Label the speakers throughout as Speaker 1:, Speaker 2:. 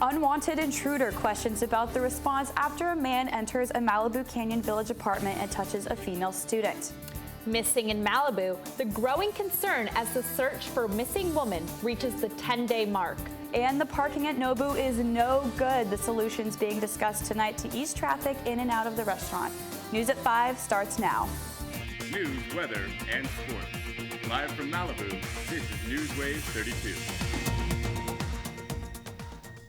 Speaker 1: Unwanted intruder questions about the response after a man enters a Malibu Canyon Village apartment and touches a female student.
Speaker 2: Missing in Malibu, the growing concern as the search for missing woman reaches the 10-day mark.
Speaker 1: And the parking at Nobu is no good. The solutions being discussed tonight to ease traffic in and out of the restaurant. News at 5 starts now.
Speaker 3: News, weather, and sports. Live from Malibu, this is NewsWaves 32.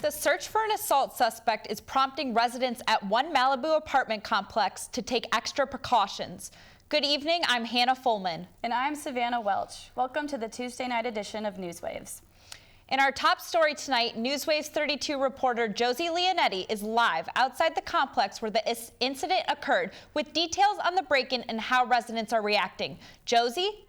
Speaker 2: The search for an assault suspect is prompting residents at one Malibu apartment complex to take extra precautions. Good evening, I'm Hannah Fullman.
Speaker 1: And I'm Savannah Welch. Welcome to the Tuesday night edition of NewsWaves.
Speaker 2: In our top story tonight, NewsWaves 32 reporter Josie Leonetti is live outside the complex where the incident occurred with details on the break-in and how residents are reacting. Josie?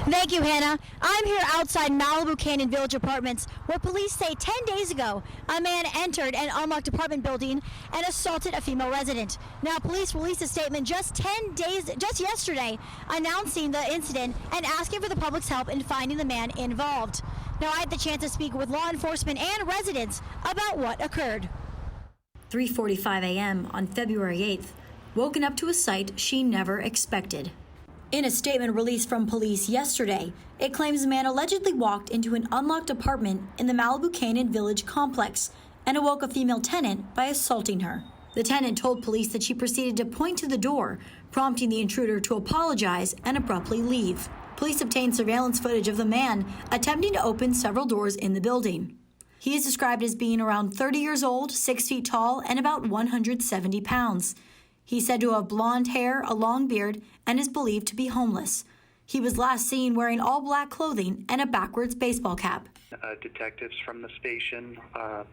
Speaker 4: Thank you, Hannah. I'm here outside Malibu Canyon Village Apartments, where police say 10 days ago, a man entered an unlocked apartment building and assaulted a female resident. Now, police released a statement just yesterday, announcing the incident and asking for the public's help in finding the man involved. Now, I had the chance to speak with law enforcement and residents about what occurred.
Speaker 5: 3:45 a.m. on February 8th, woken up to a sight she never expected. In a statement released from police yesterday, it claims a man allegedly walked into an unlocked apartment in the Malibu Canyon Village complex and awoke a female tenant by assaulting her. The tenant told police that she proceeded to point to the door, prompting the intruder to apologize and abruptly leave. Police obtained surveillance footage of the man attempting to open several doors in the building. He is described as being around 30 years old, 6 feet tall, and about 170 pounds. He's said to have blonde hair, a long beard, and is believed to be homeless. He was last seen wearing all black clothing and a backwards baseball cap.
Speaker 6: Detectives from the station are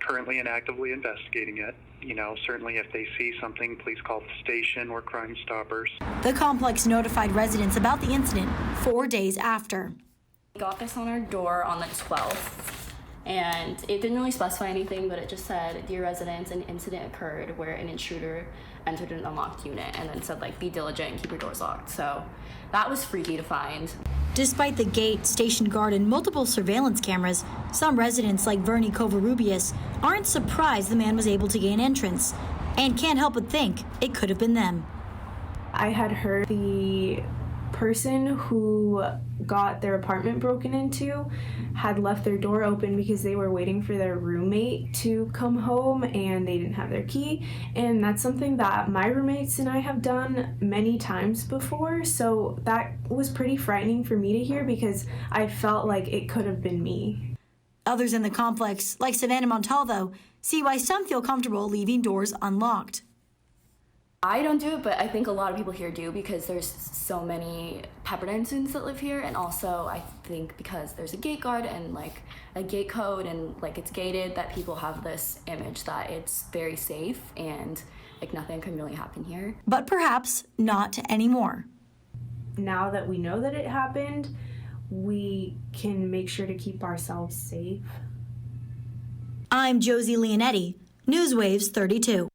Speaker 6: currently and actively investigating it. Certainly if they see something, please call the station or Crime Stoppers.
Speaker 5: The complex notified residents about the incident 4 days after.
Speaker 7: We got this on our door on the 12th. And it didn't really specify anything, but it just said, "Dear residents, an incident occurred where an intruder entered an unlocked unit," and then said, be diligent and keep your doors locked. So that was freaky to find.
Speaker 5: Despite the gate, station guard, and multiple surveillance cameras, some residents like Vernie Covarrubias aren't surprised the man was able to gain entrance and can't help but think it could have been them.
Speaker 8: I had heard the person who got their apartment broken into had left their door open because they were waiting for their roommate to come home and they didn't have their key, and that's something that my roommates and I have done many times before, so that was pretty frightening for me to hear because I felt like it could have been me.
Speaker 5: Others in the complex, like Savannah Montalvo, see why some feel comfortable leaving doors unlocked.
Speaker 7: I don't do it, but I think a lot of people here do because there's so many Pepperdine students that live here, and also I think because there's a gate guard and a gate code and it's gated, that people have this image that it's very safe and nothing can really happen here.
Speaker 5: But perhaps not anymore.
Speaker 8: Now that we know that it happened, we can make sure to keep ourselves safe.
Speaker 5: I'm Josie Leonetti, NewsWaves 32.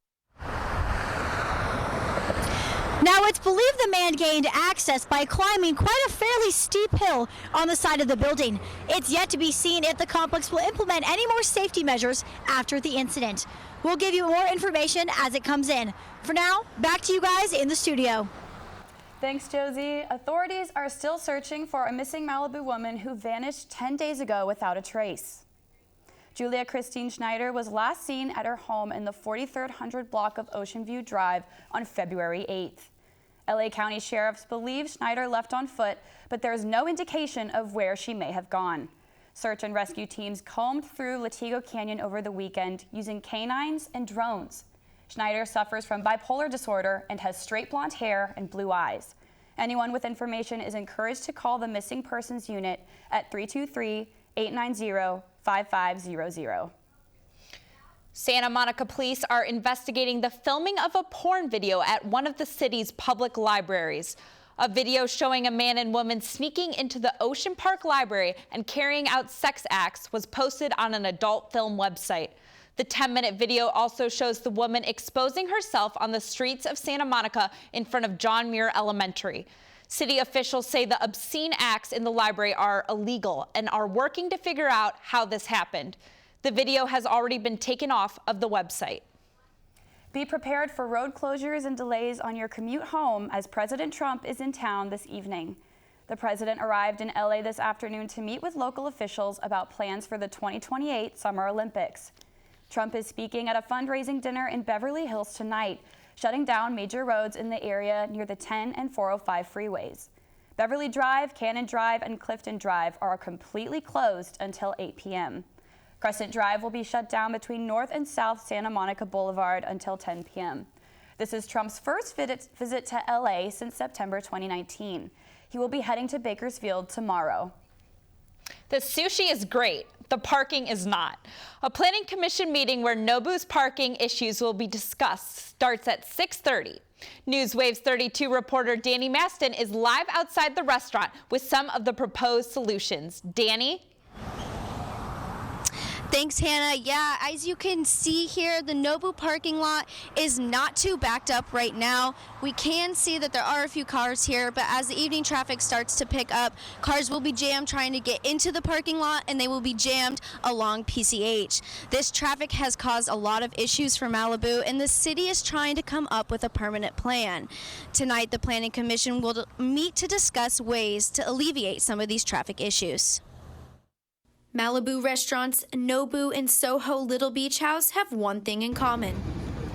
Speaker 4: Now, it's believed the man gained access by climbing quite a fairly steep hill on the side of the building. It's yet to be seen if the complex will implement any more safety measures after the incident. We'll give you more information as it comes in. For now, back to you guys in the studio.
Speaker 1: Thanks, Josie. Authorities are still searching for a missing Malibu woman who vanished 10 days ago without a trace. Julia Christine Schneider was last seen at her home in the 4300 block of Ocean View Drive on February 8th. LA County sheriffs believe Schneider left on foot, but there is no indication of where she may have gone. Search and rescue teams combed through Latigo Canyon over the weekend using canines and drones. Schneider suffers from bipolar disorder and has straight blonde hair and blue eyes. Anyone with information is encouraged to call the Missing Persons Unit at 323-890-5500.
Speaker 2: Santa Monica police are investigating the filming of a porn video at one of the city's public libraries. A video showing a man and woman sneaking into the Ocean Park Library and carrying out sex acts was posted on an adult film website. The 10-minute video also shows the woman exposing herself on the streets of Santa Monica in front of John Muir Elementary. City officials say the obscene acts in the library are illegal and are working to figure out how this happened. The video has already been taken off of the website.
Speaker 1: Be prepared for road closures and delays on your commute home as President Trump is in town this evening. The president arrived in LA this afternoon to meet with local officials about plans for the 2028 Summer Olympics. Trump is speaking at a fundraising dinner in Beverly Hills tonight, shutting down major roads in the area near the 10 and 405 freeways. Beverly Drive, Cannon Drive, and Clifton Drive are completely closed until 8 p.m. Crescent Drive will be shut down between North and South Santa Monica Boulevard until 10 p.m. This is Trump's first visit to LA since September 2019. He will be heading to Bakersfield tomorrow.
Speaker 2: The sushi is great. The parking is not. A planning commission meeting where Nobu's parking issues will be discussed starts at 6:30. NewsWaves 32 reporter Danny Maston is live outside the restaurant with some of the proposed solutions. Danny?
Speaker 9: Thanks, Hannah. Yeah, as you can see here, the Nobu parking lot is not too backed up right now. We can see that there are a few cars here, but as the evening traffic starts to pick up, cars will be jammed trying to get into the parking lot, and they will be jammed along PCH. This traffic has caused a lot of issues for Malibu, and the city is trying to come up with a permanent plan. Tonight, the Planning Commission will meet to discuss ways to alleviate some of these traffic issues. Malibu restaurants Nobu and Soho Little Beach House have one thing in common: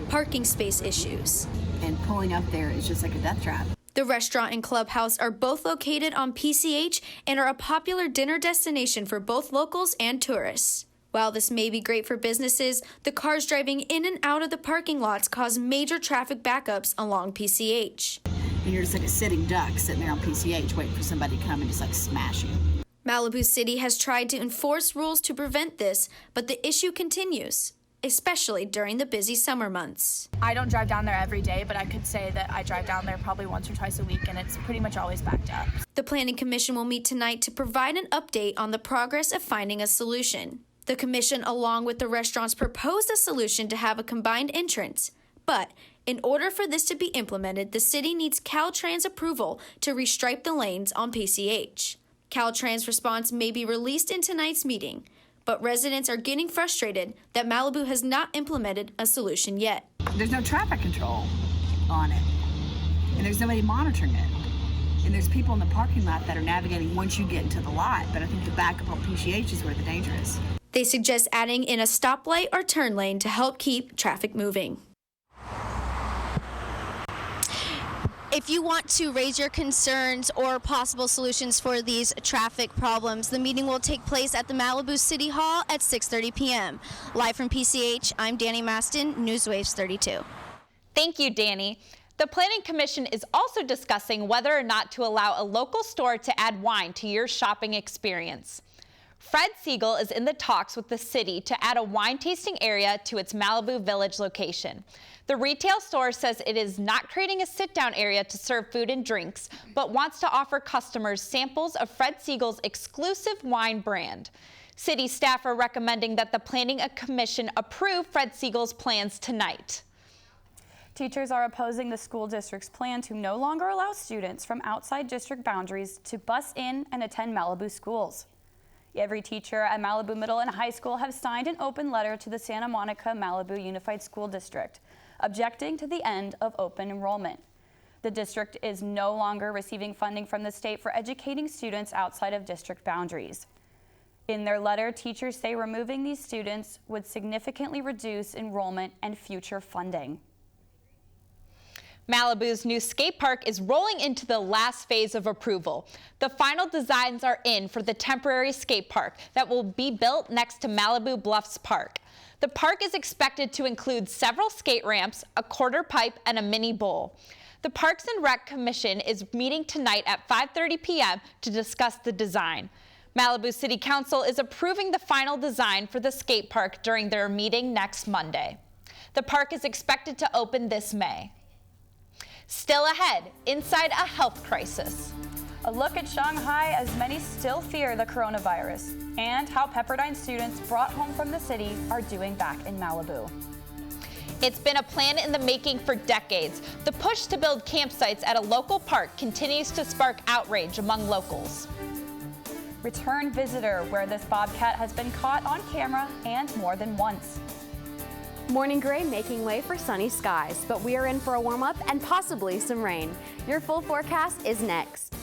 Speaker 9: parking space issues.
Speaker 10: And pulling up there is just like a death trap.
Speaker 9: The restaurant and clubhouse are both located on PCH and are a popular dinner destination for both locals and tourists. While this may be great for businesses, the cars driving in and out of the parking lots cause major traffic backups along PCH.
Speaker 10: And you're just like a sitting duck sitting there on PCH waiting for somebody to come and just like smash you.
Speaker 9: Malibu City has tried to enforce rules to prevent this, but the issue continues, especially during the busy summer months.
Speaker 11: I don't drive down there every day, but I could say that I drive down there probably once or twice a week, and it's pretty much always backed up.
Speaker 9: The Planning Commission will meet tonight to provide an update on the progress of finding a solution. The commission, along with the restaurants, proposed a solution to have a combined entrance, but in order for this to be implemented, the city needs Caltrans approval to restripe the lanes on PCH. Caltrans' response may be released in tonight's meeting, but residents are getting frustrated that Malibu has not implemented a solution yet.
Speaker 10: There's no traffic control on it, and there's nobody monitoring it. And there's people in the parking lot that are navigating once you get into the lot, but I think the backup on PCH is where the danger is.
Speaker 9: They suggest adding in a stoplight or turn lane to help keep traffic moving. If you want to raise your concerns or possible solutions for these traffic problems, the meeting will take place at the Malibu City Hall at 6:30 p.m. Live from PCH, I'm Danny Maston, NewsWaves 32.
Speaker 2: Thank you, Danny. The Planning Commission is also discussing whether or not to allow a local store to add wine to your shopping experience. Fred Siegel is in the talks with the city to add a wine tasting area to its Malibu Village location. The retail store says it is not creating a sit-down area to serve food and drinks, but wants to offer customers samples of Fred Siegel's exclusive wine brand. City staff are recommending that the Planning Commission approve Fred Siegel's plans tonight.
Speaker 1: Teachers are opposing the school district's plan to no longer allow students from outside district boundaries to bus in and attend Malibu schools. Every teacher at Malibu Middle and High School have signed an open letter to the Santa Monica Malibu Unified School District, objecting to the end of open enrollment. The district is no longer receiving funding from the state for educating students outside of district boundaries. In their letter, teachers say removing these students would significantly reduce enrollment and future funding.
Speaker 2: Malibu's new skate park is rolling into the last phase of approval. The final designs are in for the temporary skate park that will be built next to Malibu Bluffs Park. The park is expected to include several skate ramps, a quarter pipe, and a mini bowl. The Parks and Rec Commission is meeting tonight at 5:30 p.m. to discuss the design. Malibu City Council is approving the final design for the skate park during their meeting next Monday. The park is expected to open this May. Still ahead, inside a health crisis.
Speaker 1: A look at Shanghai as many still fear the coronavirus, and how Pepperdine students brought home from the city are doing back in Malibu.
Speaker 2: It's been a plan in the making for decades. The push to build campsites at a local park continues to spark outrage among locals.
Speaker 1: Return visitor, where this bobcat has been caught on camera and more than once.
Speaker 12: Morning gray making way for sunny skies, but we are in for a warm-up and possibly some rain. Your full forecast is next.